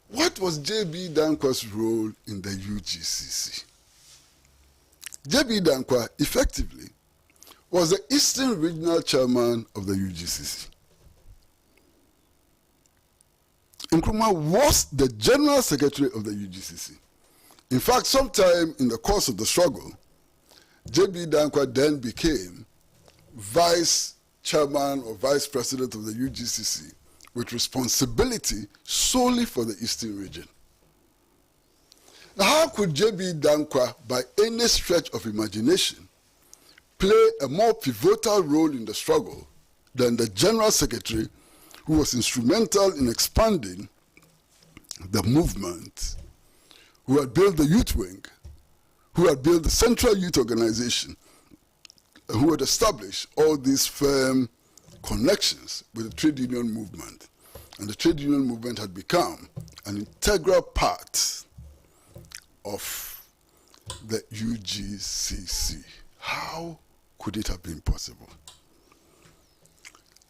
What was J.B. Dankwa's role in the UGCC? J.B. Dankwa effectively was the Eastern Regional Chairman of the UGCC. Nkrumah was the General Secretary of the UGCC. In fact, sometime in the course of the struggle, J.B. Dankwa then became Vice Chairman or Vice President of the UGCC with responsibility solely for the Eastern region. Now, how could J.B. Dankwa, by any stretch of imagination, play a more pivotal role in the struggle than the General Secretary who was instrumental in expanding the movement, who had built the youth wing, who had built the Central Youth Organization, and who had established all these firm connections with the trade union movement. And the trade union movement had become an integral part of the UGCC. How could it have been possible?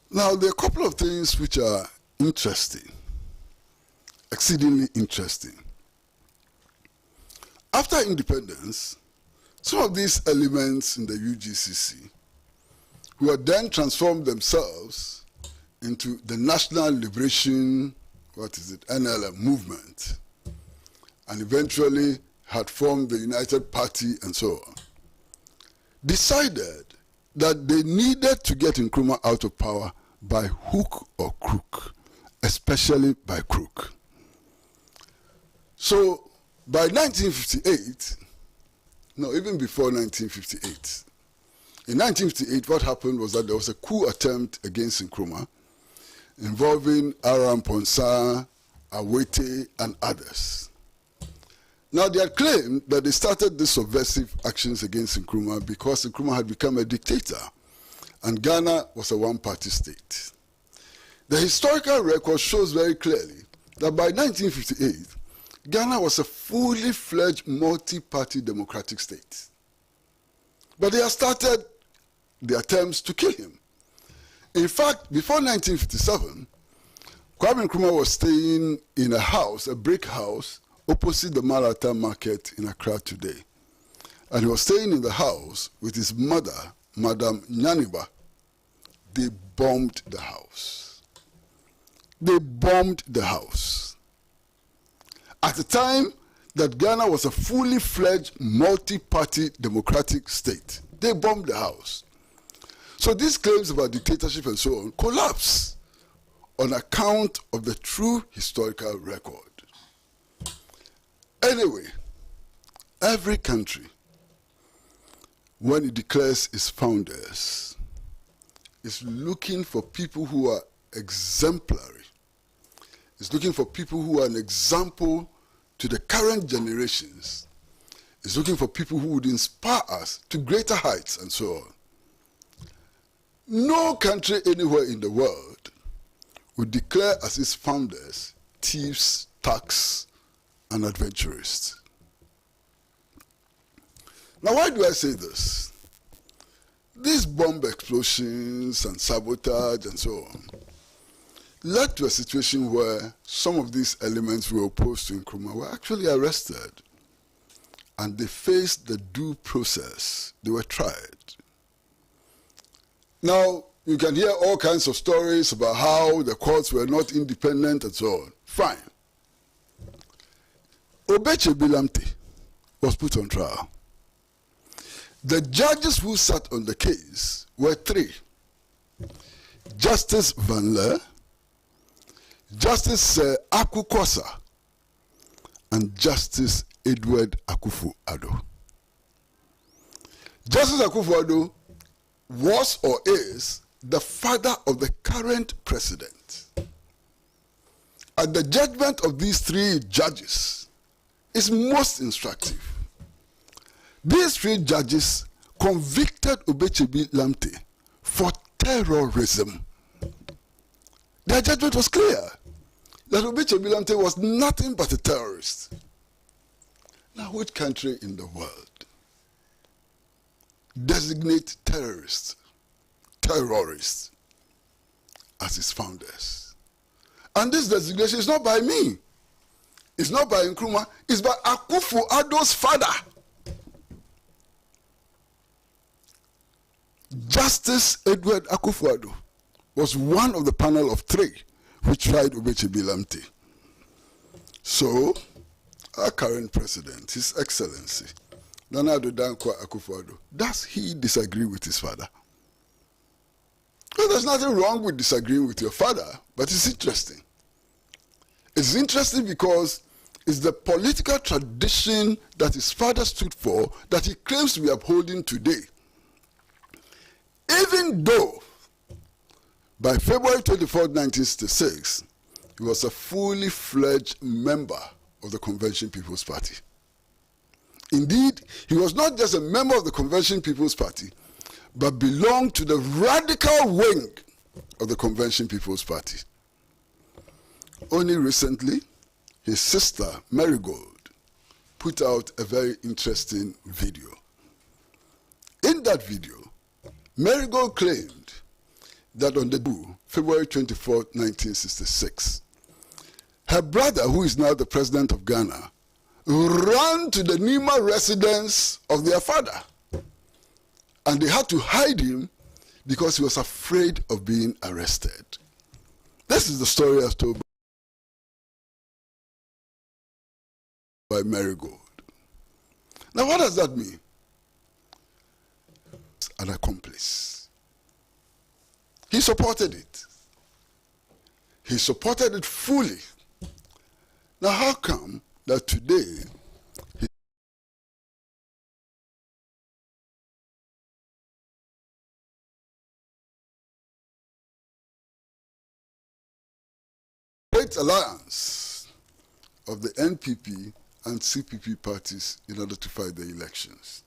Now, there are a couple of things which are interesting, exceedingly interesting. After independence, some of these elements in the UGCC, who had then transformed themselves into the National Liberation, NLM movement, and eventually had formed the United Party and so on, decided that they needed to get Nkrumah out of power by hook or crook, especially by crook. So by 1958, no, even before 1958, in 1958, what happened was that there was a coup attempt against Nkrumah involving Aram Ponsa, Awete, and others. Now, they had claimed that they started these subversive actions against Nkrumah because Nkrumah had become a dictator, and Ghana was a one-party state. The historical record shows very clearly that by 1958, Ghana was a fully fledged multi-party democratic state. But they had started the attempts to kill him. In fact, before 1957, Kwame Nkrumah was staying in a house, a brick house, opposite the Malata market in Accra today. And he was staying in the house with his mother, Madam Nyaniba. They bombed the house. They bombed the house. At the time that Ghana was a fully fledged multi-party democratic state, they bombed the house. So these claims about dictatorship and so on collapse on account of the true historical record. Anyway, every country, when it declares its founders, is looking for people who are exemplary. It's looking for people who are an example to the current generations. It's looking for people who would inspire us to greater heights and so on. No country anywhere in the world would declare as its founders thieves, thugs, and adventurers. Now, why do I say this? These bomb explosions and sabotage and so on led to a situation where some of these elements who were opposed to Nkrumah were actually arrested, and they faced the due process. They were tried. Now, you can hear all kinds of stories about how the courts were not independent and so on. Fine. Obeche Bilamte was put on trial. The judges who sat on the case were three: Justice Van Leer, Justice Aku Kosa, and Justice Edward Akufo-Addo. Justice Akufo-Addo was or is the father of the current president. And the judgment of these three judges is most instructive. These three judges convicted Obeche Bilamte for terrorism. Their judgment was clear that Obeche Bilamte was nothing but a terrorist. Now, which country in the world designate terrorists as its founders? And this designation is not by me. It's not by Nkrumah, it's by Akufo-Addo's father. Justice Edward Akufo-Addo was one of the panel of 3 which tried Obechebi Lamte. So, our current president, His Excellency, Nana Addo Dankwa Akufo-Addo, does he disagree with his father? Well, there's nothing wrong with disagreeing with your father, but it's interesting. It's interesting because it's the political tradition that his father stood for that he claims to be upholding today. Even though by February 24, 1966, he was a fully fledged member of the Convention People's Party. Indeed, he was not just a member of the Convention People's Party, but belonged to the radical wing of the Convention People's Party. Only recently, his sister, Marigold, put out a very interesting video. In that video, Marigold claimed that on the February 24, 1966, her brother, who is now the president of Ghana, ran to the Nima residence of their father. And they had to hide him because he was afraid of being arrested. This is the story as told by Marigold. Now, what does that mean? An accomplice. He supported it. He supported it fully. Now, how come that today great alliance of the NPP and CPP parties in order to fight the elections?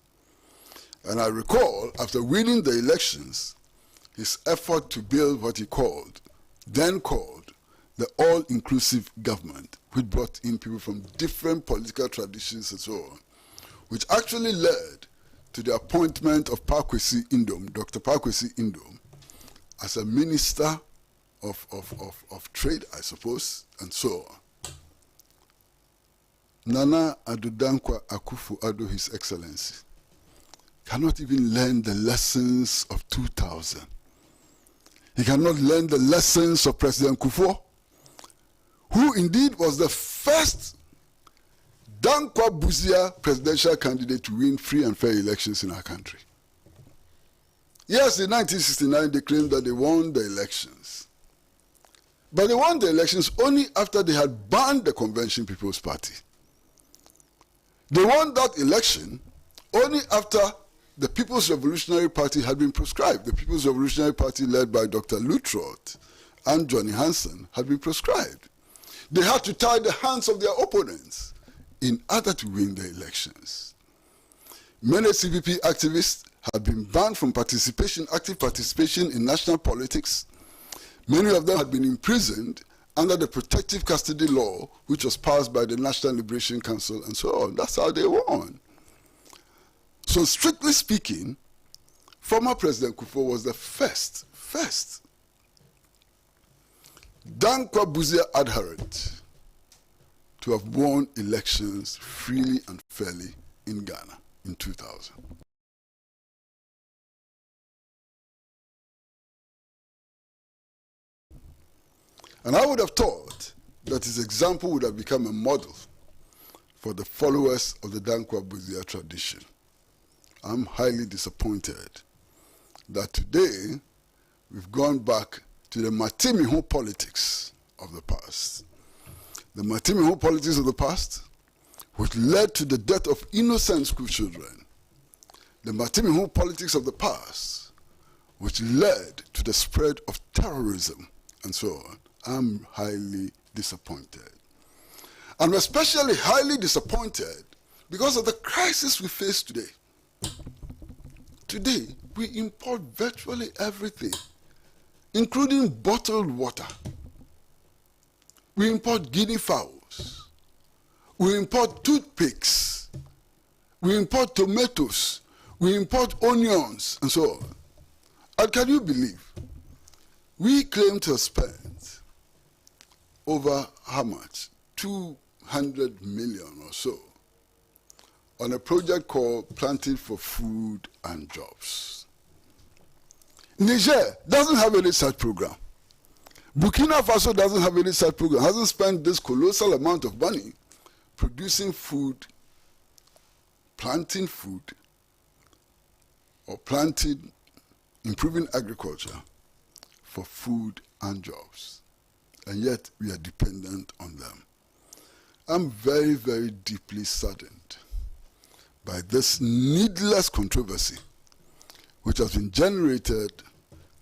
And I recall, after winning the elections, his effort to build what he then called, the all-inclusive government, which brought in people from different political traditions and so on, which actually led to the appointment of Pakwesi Indom, Dr. Pakwesi Indom, as a minister of trade, I suppose, and so on. Nana Addo Dankwa Akufo-Addo, His Excellency, cannot even learn the lessons of 2000. He cannot learn the lessons of President Kufuor, who indeed was the first Dankwa Buzia presidential candidate to win free and fair elections in our country. Yes, in 1969 they claimed that they won the elections. But they won the elections only after they had banned the Convention People's Party. They won that election only after the People's Revolutionary Party had been proscribed. The People's Revolutionary Party, led by Dr. Lutrot and Johnny Hansen, had been proscribed. They had to tie the hands of their opponents in order to win the elections. Many CPP activists had been banned from active participation in national politics. Many of them had been imprisoned under the protective custody law, which was passed by the National Liberation Council and so on. That's how they won. So strictly speaking, former President Kufuor was the first Dankwa Buzia adherent to have won elections freely and fairly in Ghana in 2000. And I would have thought that his example would have become a model for the followers of the Dankwa Buzia tradition. I'm highly disappointed that today we've gone back to the Matimiho politics of the past. The Matimiho politics of the past, which led to the death of innocent school children. The Matimiho politics of the past, which led to the spread of terrorism and so on. I'm highly disappointed. I'm especially highly disappointed because of the crisis we face today. Today, we import virtually everything, including bottled water. We import guinea fowls. We import toothpicks. We import tomatoes. We import onions, and so on. And can you believe? We claim to have spent over how much? $200 100 million or so on a project called Planting for Food and Jobs. Niger doesn't have any such program. Burkina Faso doesn't have any such program, hasn't spent this colossal amount of money producing food, planting food, or planting, improving agriculture for food and jobs. And yet we are dependent on them. I'm very, very deeply saddened by this needless controversy which has been generated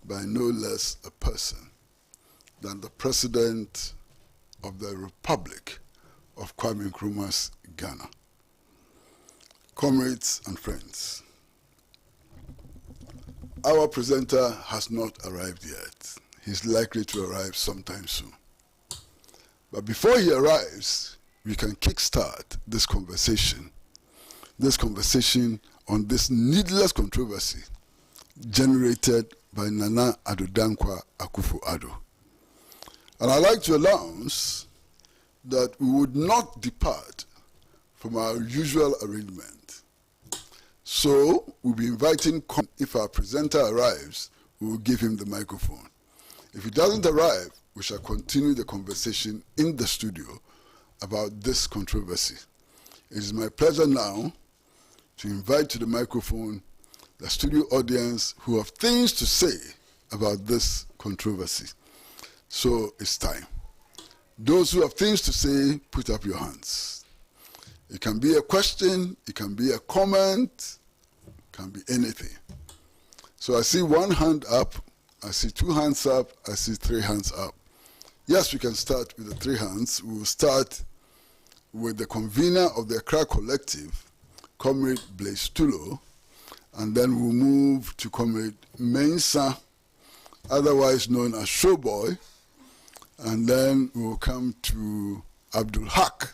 by no less a person than the President of the Republic of Kwame Nkrumah's Ghana. Comrades and friends, our presenter has not arrived yet. He's likely to arrive sometime soon. But before he arrives, we can kickstart this conversation on this needless controversy generated by Nana Addo Dankwa Akufo-Addo. And I'd like to announce that we would not depart from our usual arrangement. So we'll be inviting, if our presenter arrives, we will give him the microphone. If he doesn't arrive, we shall continue the conversation in the studio about this controversy. It is my pleasure now to invite to the microphone the studio audience who have things to say about this controversy. So it's time. Those who have things to say, put up your hands. It can be a question, it can be a comment, it can be anything. So I see one hand up, I see two hands up, I see three hands up. Yes, we can start with the three hands. We will start with the convener of the Accra Collective, Comrade Blaise Tulo, and then we'll move to Comrade Mensa, otherwise known as Showboy, and then we'll come to Abdul Haq,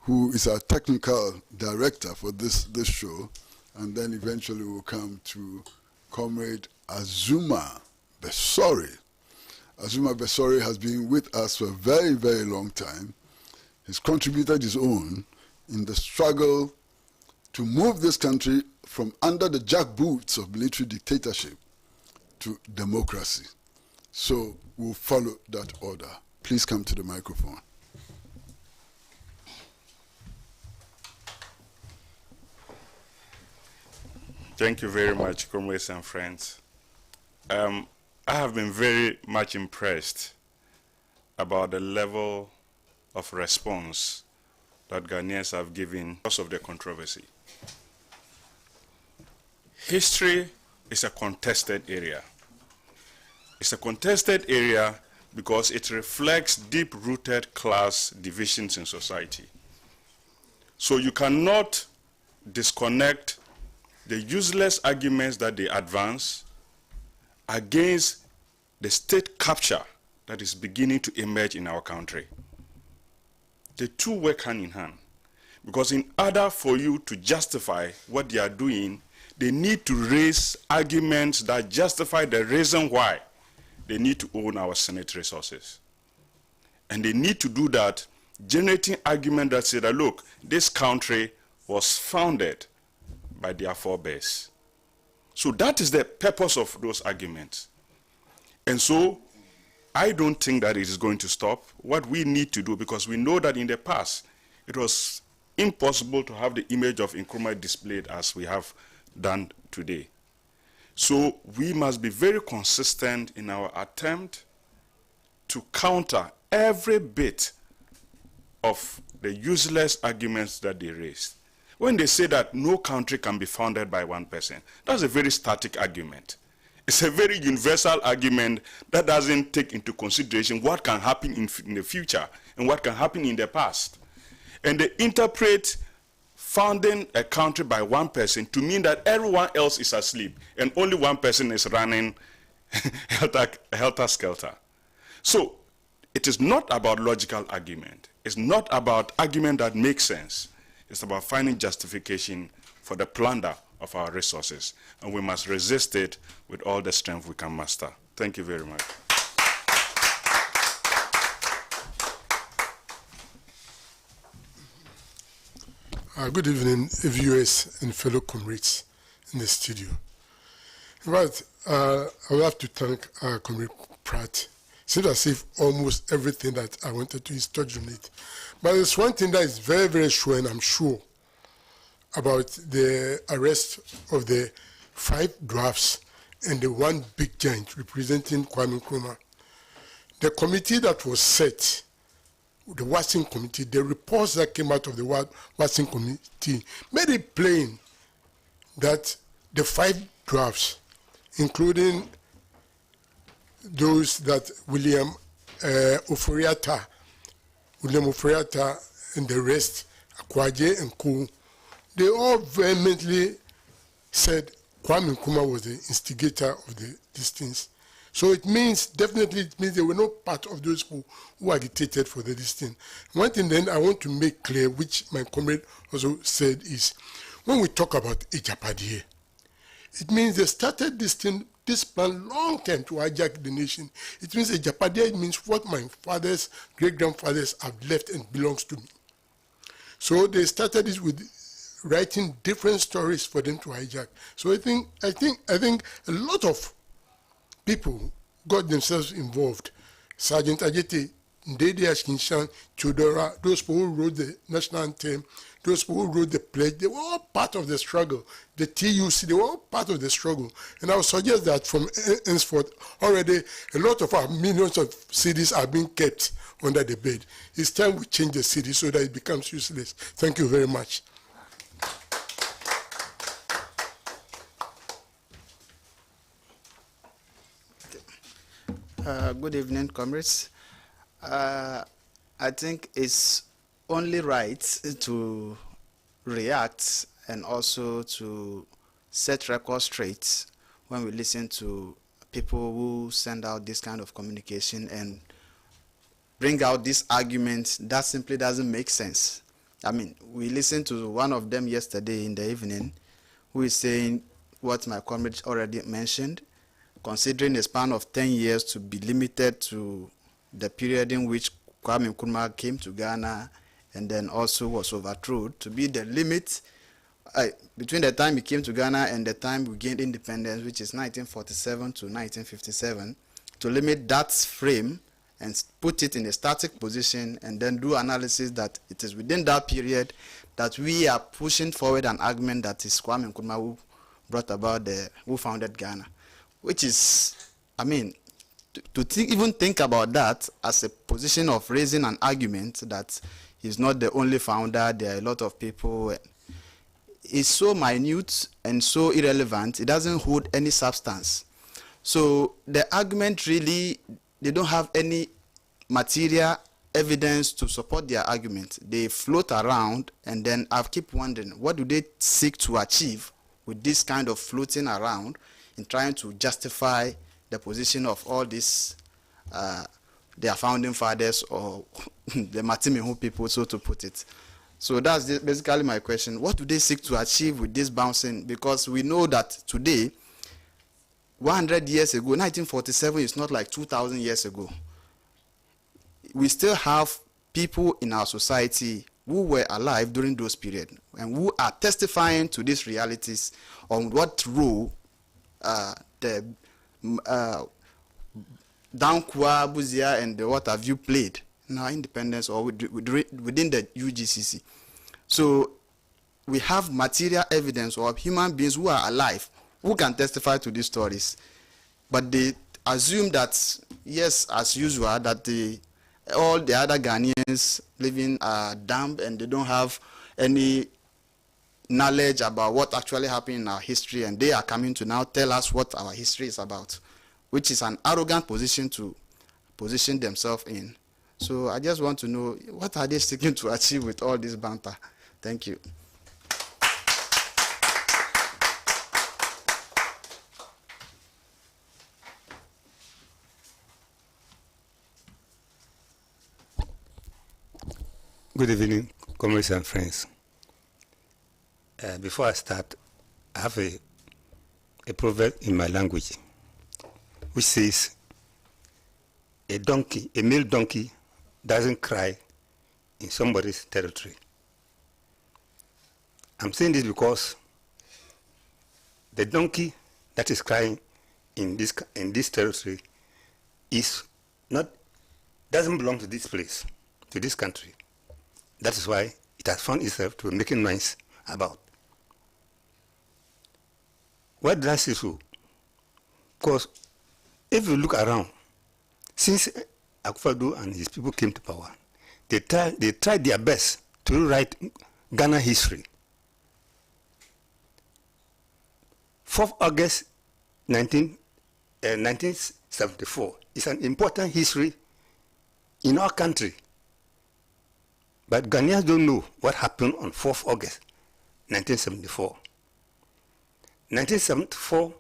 who is our technical director for this show, and then eventually we'll come to Comrade Azuma Besori. Azuma Besori has been with us for a very, very long time. He's contributed his own in the struggle to move this country from under the jackboots of military dictatorship to democracy. So we'll follow that order. Please come to the microphone. Thank you very much, comrades and friends. I have been very much impressed about the level of response that Ghanaians have given because of the controversy. History is a contested area. It's a contested area because it reflects deep-rooted class divisions in society. So you cannot disconnect the useless arguments that they advance against the state capture that is beginning to emerge in our country. The two work hand in hand. Because in order for you to justify what they are doing, they need to raise arguments that justify the reason why they need to own our Senate resources. And they need to do that, generating argument that say that, look, this country was founded by their forebears. So that is the purpose of those arguments. And so I don't think that it is going to stop. What we need to do, because we know that in the past, it was impossible to have the image of Nkrumah displayed as we have done today. So we must be very consistent in our attempt to counter every bit of the useless arguments that they raise. When they say that no country can be founded by one person, that's a very static argument. It's a very universal argument that doesn't take into consideration what can happen in the future and what can happen in the past. And they interpret founding a country by one person to mean that everyone else is asleep and only one person is running helter-skelter. So it is not about logical argument. It's not about argument that makes sense. It's about finding justification for the plunder of our resources. And we must resist it with all the strength we can muster. Thank you very much. Good evening, viewers and fellow comrades in the studio. But I would have to thank Comrade Pratt. Seems as if almost everything that I wanted to is touched on it. But there's one thing that is very, very sure, and I'm sure, about the arrest of the 5 drafts and the one big giant representing Kwame Nkrumah. The committee that was set, the Watson Committee, the reports that came out of the Watson Committee made it plain that the 5 drafts, including those that William Oforiatta and the rest, Akwaje and Co., they all vehemently said Kwame Nkrumah was the instigator of these things. So it means, definitely it means they were not part of those who agitated for this thing. One thing then I want to make clear, which my comrade also said, is when we talk about Ejapadiye, it means they started this thing, this plan long time to hijack the nation. It means Ejapadiye means what my fathers, great-grandfathers have left and belongs to me. So they started this with writing different stories for them to hijack. So I think a lot of people got themselves involved. Sergeant Ajete, Ndede Ashkinshan, Chodora, those people who wrote the national anthem, those people who wrote the pledge, they were all part of the struggle. The TUC, they were all part of the struggle. And I would suggest that from henceforth, already a lot of our millions of CDs are being kept under the bed. It's time we change the CD so that it becomes useless. Thank you very much. Good evening, comrades. I think it's only right to react and also to set records straight when we listen to people who send out this kind of communication and bring out this argument that simply doesn't make sense. I mean, we listened to one of them yesterday in the evening who is saying what my comrade already mentioned, considering a span of 10 years to be limited to the period in which Kwame Nkrumah came to Ghana and then also was overthrown, to be the limit between the time he came to Ghana and the time we gained independence, which is 1947 to 1957, to limit that frame and put it in a static position and then do analysis that it is within that period that we are pushing forward an argument that is Kwame Nkrumah who brought about who founded Ghana. Which is, I mean, even think about that as a position of raising an argument that he's not the only founder, there are a lot of people. It's so minute and so irrelevant, it doesn't hold any substance. So the argument really, they don't have any material evidence to support their argument. They float around, and then I keep wondering, what do they seek to achieve with this kind of floating around in trying to justify the position of all these, their founding fathers or the Matimehu people, so to put it. So that's basically my question. What do they seek to achieve with this bouncing? Because we know that today, 100 years ago, 1947 is not like 2,000 years ago. We still have people in our society who were alive during those periods and who are testifying to these realities on what role the Dankwa, Buzia, and what have you played in our independence or within the UGCC. So we have material evidence of human beings who are alive who can testify to these stories, but they assume that, yes, as usual, that all the other Ghanaians living are dumb and they don't have any knowledge about what actually happened in our history, and they are coming to now tell us what our history is about, which is an arrogant position to position themselves in. So I just want to know, what are they seeking to achieve with all this banter? Thank you. Good evening, comrades and friends. Before I start, I have a proverb in my language, which says, a male donkey doesn't cry in somebody's territory. I'm saying this because the donkey that is crying in this territory doesn't belong to this place, to this country. That is why it has found itself to making noise about. Why did I say so? Because if you look around, since Akufo-Addo and his people came to power, they tried their best to rewrite Ghana history. 4th August 1974 is an important history in our country. But Ghanaians don't know what happened on 4th August 1974. 1974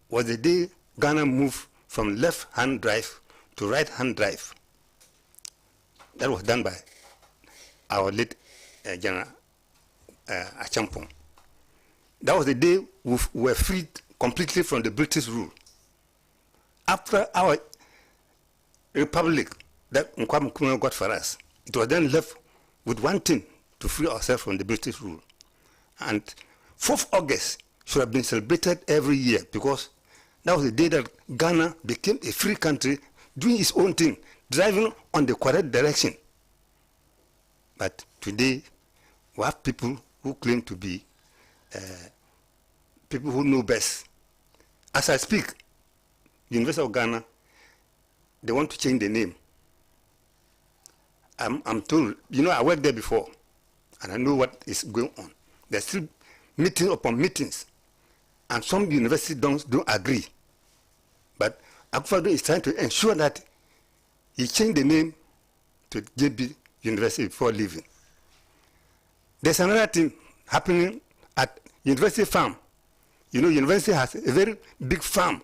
was the day Ghana moved from left-hand drive to right-hand drive. That was done by our late General Achampong. That was the day we were freed completely from the British rule. After our republic that Nkwame Nkrumah got for us, it was then left with one thing to free ourselves from the British rule. And 4th August should have been celebrated every year because that was the day that Ghana became a free country, doing its own thing, driving on the correct direction. But today, we have people who claim to be people who know best. As I speak, University of Ghana, they want to change the name. I'm told, I worked there before, and I know what is going on. There's still meetings upon meetings, and some universities don't agree. But Akufo-Addo is trying to ensure that he changed the name to JB University before leaving. There's another thing happening at University Farm. University has a very big farm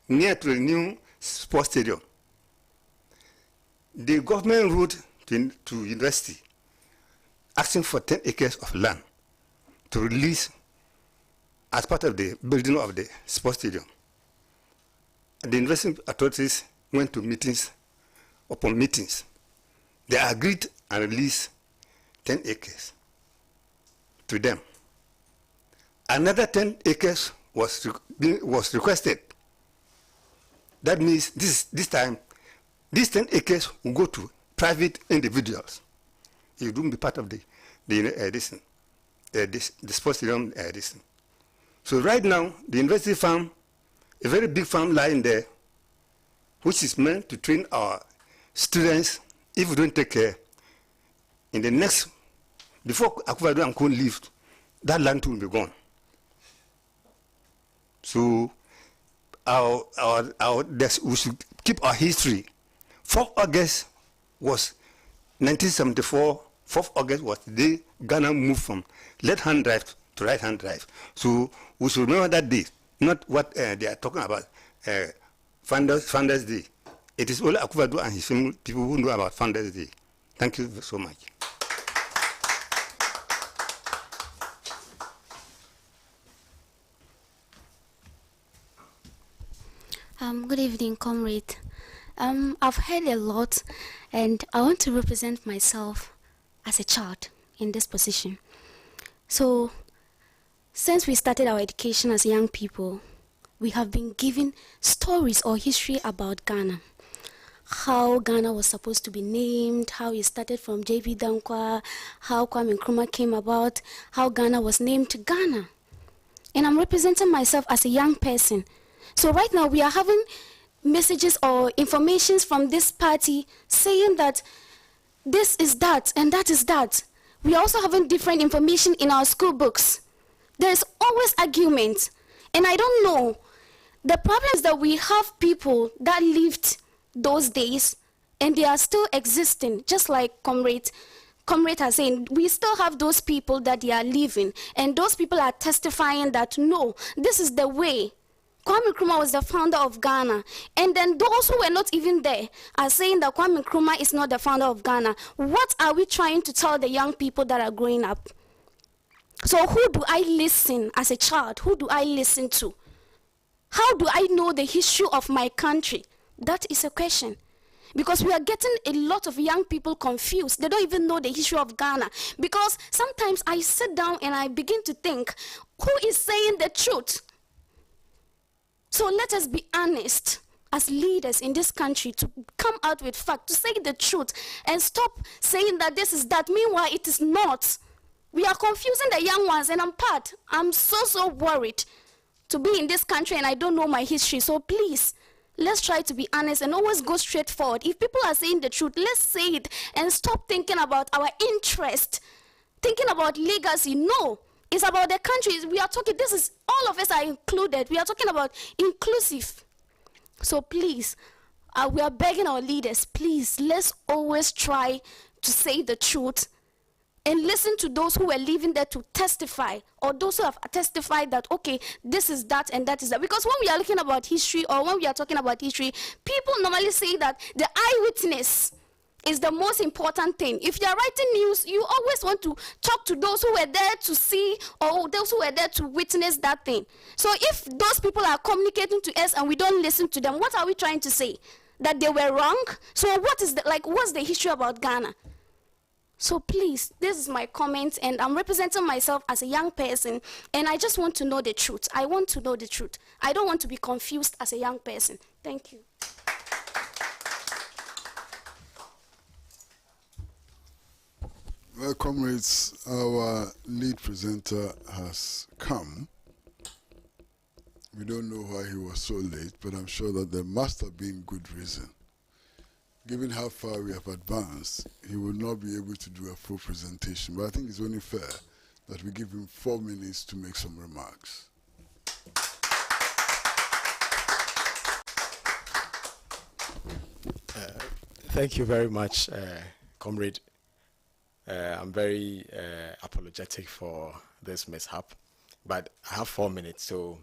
near to the new sports stadium. The government wrote to university asking for 10 acres of land to release as part of the building of the sports stadium. And the university authorities went to meetings upon meetings. They agreed and released 10 acres to them. Another 10 acres was requested. That means this time, these 10 acres will go to private individuals. You don't be part of the sports stadium. So right now, the university farm, a very big farm lying there, which is meant to train our students. If we don't take care, in the next, before Akufo-Addo and Co leave, that land will be gone. So we should keep our history. 4th August was 1974. 4th August was the day Ghana moved from left-hand drive to right-hand drive. So we should remember that day, not what they are talking about, Founders Day. It is only Akufo-Addo and his family people who know about Founders Day. Thank you so much. Good evening, comrade. I've heard a lot, and I want to represent myself as a child in this position. So, since we started our education as young people, we have been given stories or history about Ghana. How Ghana was supposed to be named, how it started from J.B. Dankwa, how Kwame Nkrumah came about, how Ghana was named to Ghana. And I'm representing myself as a young person. So right now we are having messages or informations from this party saying that this is that and that is that. We are also having different information in our school books. There's always arguments. And I don't know. The problem is that we have people that lived those days and they are still existing, just like Comrade has saying, we still have those people that they are living, and those people are testifying that no, this is the way. Kwame Nkrumah was the founder of Ghana, and then those who were not even there are saying that Kwame Nkrumah is not the founder of Ghana. What are we trying to tell the young people that are growing up? So who do I listen as a child? Who do I listen to? How do I know the history of my country? That is a question. because we are getting a lot of young people confused. They don't even know the history of Ghana. Because sometimes I sit down and I begin to think, who is saying the truth? So let us be honest as leaders in this country to come out with fact, to say the truth, and stop saying that this is that. Meanwhile, it is not. We are confusing the young ones, and I'm so worried to be in this country and I don't know my history. So please, let's try to be honest and always go straight forward. If people are saying the truth, let's say it and stop thinking about our interest, thinking about legacy. No, it's about the country. We are talking, this is, all of us are included. We are talking about inclusive. So please, we are begging our leaders, please, let's always try to say the truth and listen to those who were living there to testify, or those who have testified that, okay, this is that and that is that. Because when we are looking about history, or when we are talking about history, people normally say that the eyewitness is the most important thing. If you are writing news, you always want to talk to those who were there to see, or those who were there to witness that thing. So if those people are communicating to us and we don't listen to them, what are we trying to say? That they were wrong? So what is what's the history about Ghana? So please, this is my comment, and I'm representing myself as a young person, and I just want to know the truth. I want to know the truth. I don't want to be confused as a young person. Thank you. Well, comrades, our lead presenter has come. We don't know why he was so late, but I'm sure that there must have been good reason. Given how far we have advanced, he will not be able to do a full presentation, but I think it's only fair that we give him 4 minutes to make some remarks. Thank you very much, comrade. I'm very apologetic for this mishap, but I have 4 minutes, so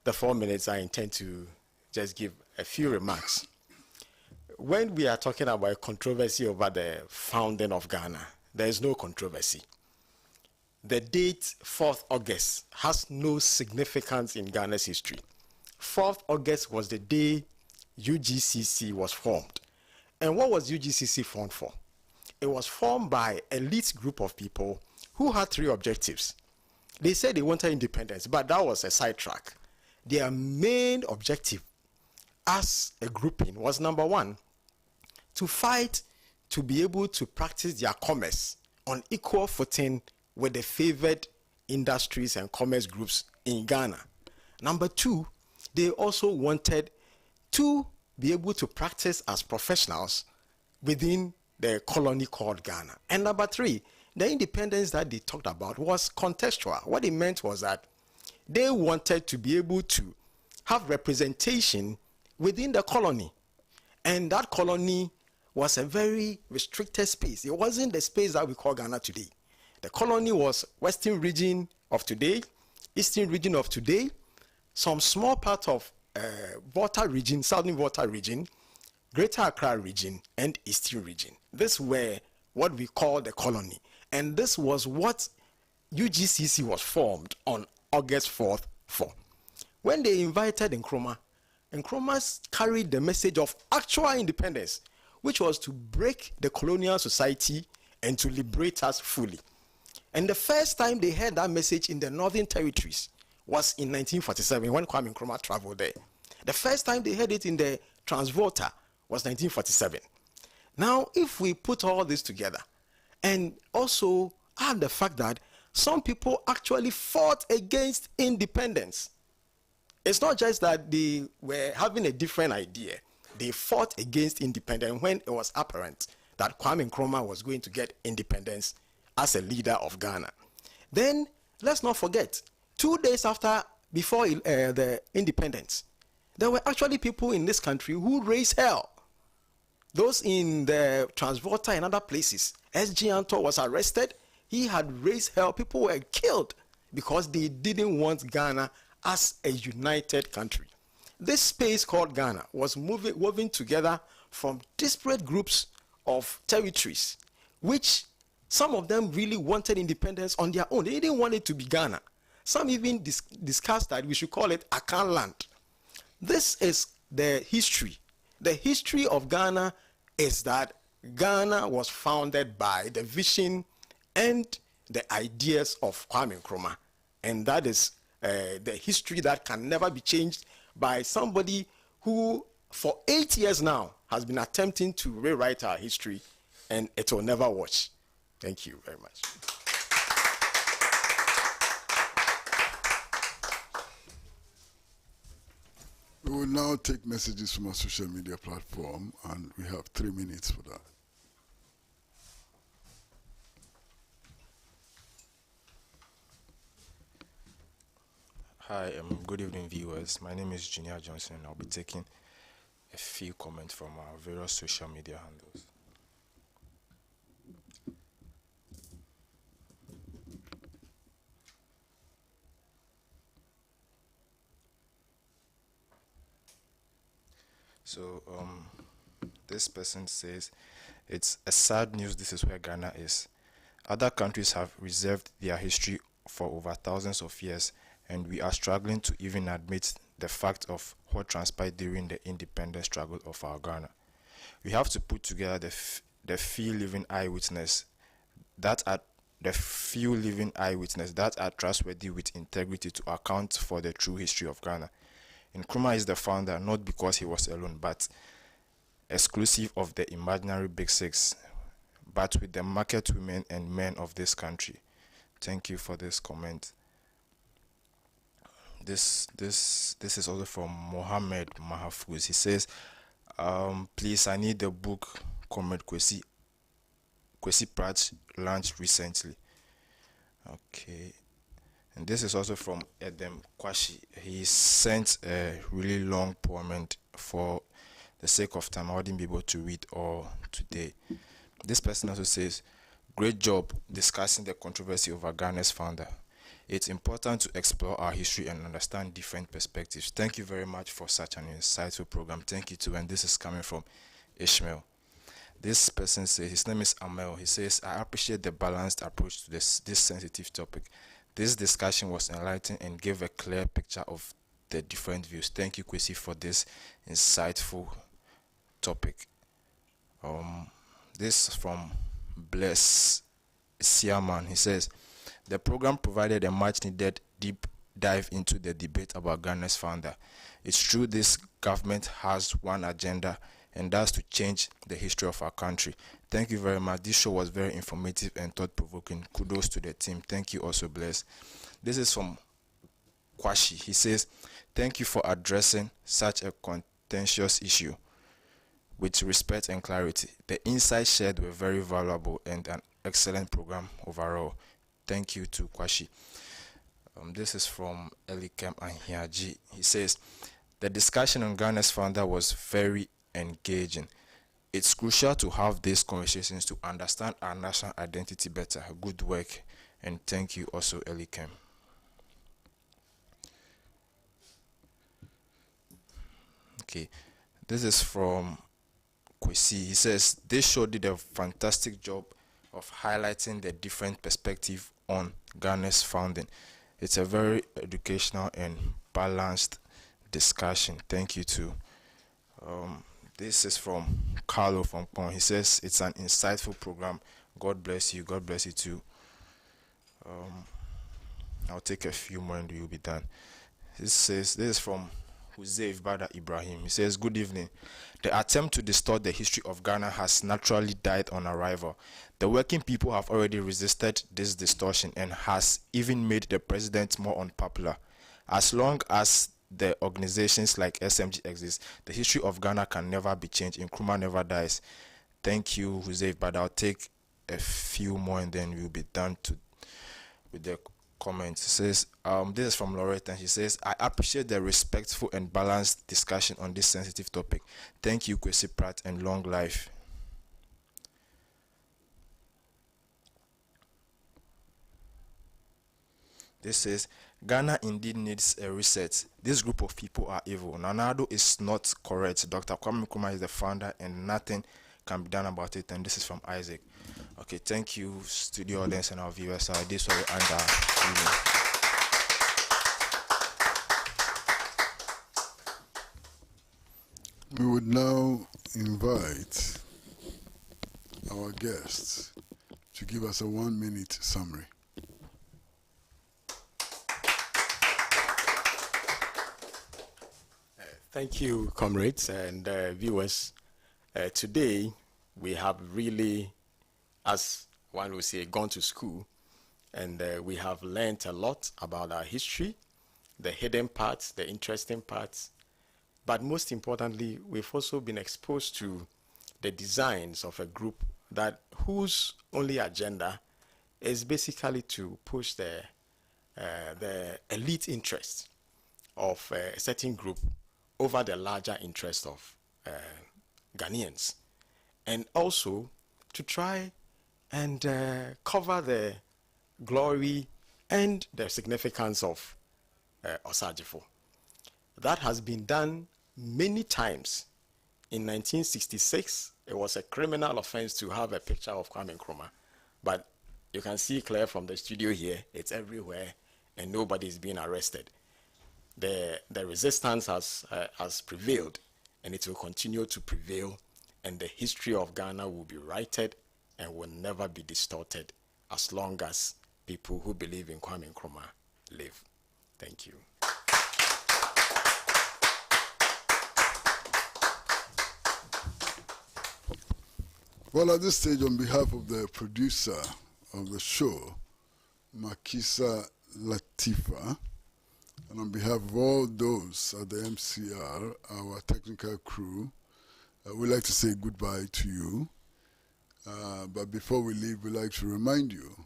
the 4 minutes I intend to just give a few remarks. When we are talking about controversy over the founding of Ghana, there is no controversy. The date 4th August has no significance in Ghana's history. 4th August was the day UGCC was formed. And what was UGCC formed for? It was formed by an elite group of people who had 3 objectives. They said they wanted independence, but that was a sidetrack. Their main objective as a grouping was, number 1, to fight to be able to practice their commerce on equal footing with the favored industries and commerce groups in Ghana. Number 2, they also wanted to be able to practice as professionals within the colony called Ghana. And number 3, the independence that they talked about was contextual. What it meant was that they wanted to be able to have representation within the colony. And that colony was a very restricted space. It wasn't the space that we call Ghana today. The colony was western region of today, eastern region of today, some small part of Volta region, southern Volta region, Greater Accra region, and eastern region. These were what we call the colony. And this was what UGCC was formed on August 4th for. When they invited Nkrumah, Nkrumah carried the message of actual independence, which was to break the colonial society and to liberate us fully. And the first time they heard that message in the Northern Territories was in 1947 when Kwame Nkrumah traveled there. The first time they heard it in the Transvolta was 1947. Now, if we put all this together and also add the fact that some people actually fought against independence. It's not just that they were having a different idea. They fought against independence when it was apparent that Kwame Nkrumah was going to get independence as a leader of Ghana. Then, let's not forget, 2 days before the independence, there were actually people in this country who raised hell. Those in the Transvolta and other places. S.G. Anto was arrested. He had raised hell. People were killed because they didn't want Ghana as a united country. This space called Ghana was woven together from disparate groups of territories, which some of them really wanted independence on their own. They didn't want it to be Ghana. Some even discussed that we should call it Akan land. This is the history of Ghana is that Ghana was founded by the vision and the ideas of Kwame Nkrumah. And that is the history that can never be changed by somebody who, for 8 years now, has been attempting to rewrite our history, and it will never watch. Thank you very much. We will now take messages from our social media platform, and we have 3 minutes for that. Hi, good evening, viewers. My name is Junior Johnson, and I'll be taking a few comments from our various social media handles. So, this person says, it's a sad news, this is where Ghana is. Other countries have reserved their history for over thousands of years, and we are struggling to even admit the fact of what transpired during the independence struggle of our Ghana. We have to put together the few living eyewitnesses that are trustworthy with integrity to account for the true history of Ghana. Nkrumah is the founder not because he was alone, but exclusive of the imaginary Big Six, but with the market women and men of this country. Thank you for this comment. This is also from Mohammed Mahfouz. He says, please, I need the book Comrade Kwesi Pratt launched recently. Okay. And this is also from Edem Kwashi. He sent a really long poem, and for the sake of time, I wouldn't be able to read all today. This person also says, great job discussing the controversy over Ghana's founder. It's important to explore our history and understand different perspectives. Thank you very much for such an insightful program. Thank you too. And this is coming from Ishmael. This person says, his name is Amel. He says, I appreciate the balanced approach to this sensitive topic. This discussion was enlightening and gave a clear picture of the different views. Thank you, Kwesi, for this insightful topic. This is from Bless Siaman. He says, the program provided a much needed deep dive into the debate about Ghana's founder. It's true this government has one agenda, and that's to change the history of our country. Thank you very much. This show was very informative and thought-provoking. Kudos to the team. Thank you also, Bless. This is from Kwashi. He says, thank you for addressing such a contentious issue with respect and clarity. The insights shared were very valuable and an excellent program overall. Thank you to Kwashi. This is from Elikem Anhiaji. He says, the discussion on Ghana's founder was very engaging. It's crucial to have these conversations to understand our national identity better. Good work, and thank you also, Elikem. Okay, this is from Kwesi. He says, this show did a fantastic job of highlighting the different perspective on Ghana's founding. It's a very educational and balanced discussion. Thank you too. This is from Carlo from Pong. He says, it's an insightful program. God bless you. God bless you too. I'll take a few more and we'll be done. This is from Huzeif Bada Ibrahim. He says, good evening. The attempt to distort the history of Ghana has naturally died on arrival. The working people have already resisted this distortion and has even made the president more unpopular. As long as the organizations like SMG exist, the history of Ghana can never be changed. Nkrumah never dies. Thank you, Huzeif, but I'll take a few more and then we'll be done with the comments. It says, this is from Loretta, and she says, I appreciate the respectful and balanced discussion on this sensitive topic. Thank you, Kwesi Pratt, and long life. This says, Ghana indeed needs a reset. This group of people are evil. Nanado is not correct. Dr. Kwame Nkrumah is the founder and nothing can be done about it. And this is from Isaac. Okay, thank you, studio audience and our viewers. This will end our evening. We would now invite our guests to give us a 1-minute summary. Thank you, comrades and viewers. Today, we have really, as one would say, gone to school, and we have learned a lot about our history, the hidden parts, the interesting parts, but most importantly, we've also been exposed to the designs of a group that whose only agenda is basically to push the elite interests of a certain group over the larger interest of Ghanaians, and also to try and cover the glory and the significance of Osagifo. That has been done many times. In 1966, it was a criminal offense to have a picture of Kwame Nkrumah, but you can see clear from the studio here, it's everywhere, and nobody is being arrested. The resistance has prevailed, and it will continue to prevail, and the history of Ghana will be righted and will never be distorted as long as people who believe in Kwame Nkrumah live. Thank you. Well, at this stage, on behalf of the producer of the show, Makisa Latifa, and on behalf of all those at the MCR, our technical crew, we'd like to say goodbye to you. But before we leave, we'd like to remind you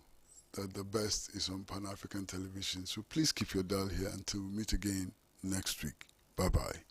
that the best is on Pan-African television. So please keep your dial here until we meet again next week. Bye-bye.